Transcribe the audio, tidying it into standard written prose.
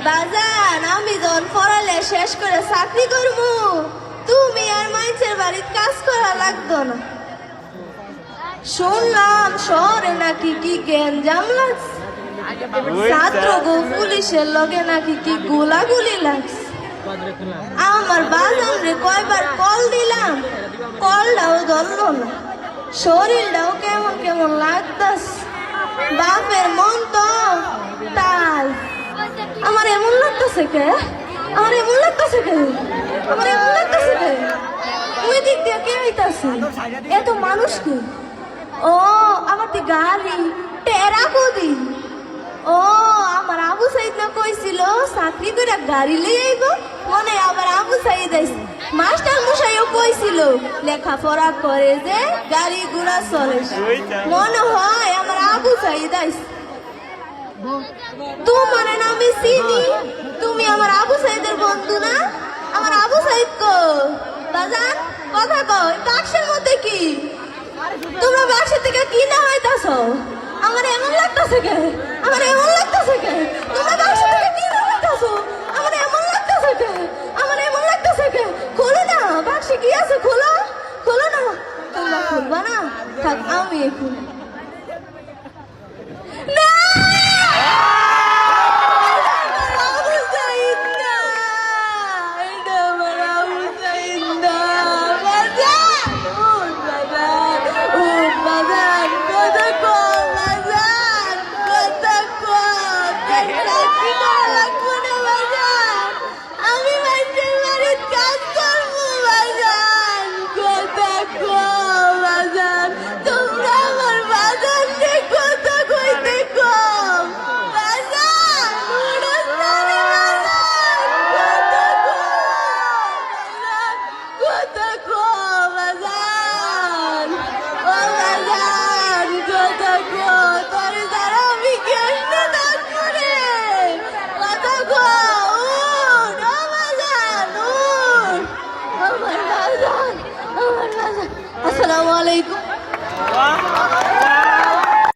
বাজান আমি যখন পড়ালে শেষ করে চাকরি করবো তুমি আর মানুষের বাড়িতে কাজ করা লাগতো না। শুনলাম শহরে নাকি কি গ্যাঞ্জাম লাগছে, ছাত্র গো পুলিশের লগে নাকি কি গোলাগুলি লাগছে। আমার বাজান রে কয়বার কল দিলাম, কলটাও ধরলো না। শরীরটাও কেমন কেমন লাগতাস, বাপের মন তো তাই। আমার এমন লাগতেছে কে, আমার এমন লাগতেছে কে, আমার এমন লাগতেছে কে। ওই দিক দিয়ে কে আইতাছে, এত মানুষ কি? ও আমার দি গাড়ি টেরা কদি। ও আমার আবু সাইদ না কইছিল চাকরি করে গাড়ি লিয়ে আইব, মনে আবার আবু সাইদ আইছে। মাস্টার মশাইও কইছিল লেখাপড়া করে যে গাড়ি ঘোড়া চলে, মনে হয় আমার আবু সাইদ আইছে। তোমার আমি চিনি, তুমি আমার আবু সাইদের বন্ধু না? আমার আবু সাইদ কো বাজান কথা কই, বাক্সের মধ্যে কি? তোমরা বাক্সের থেকে কি না হইতাছ? আমার এমন লাগতেছে কে, আমার এমন লাগতেছে কে? তোমরা বাক্সের থেকে কি না হইতাছ? আমার এমন লাগতেছে কে, আমার এমন লাগতেছে কে? খোলো না, বাক্সে কি আছে? খোলো, খোলো না। তোমরা খুলবা না, থাক আমি খুলি। না আসসালামু আলাইকুম।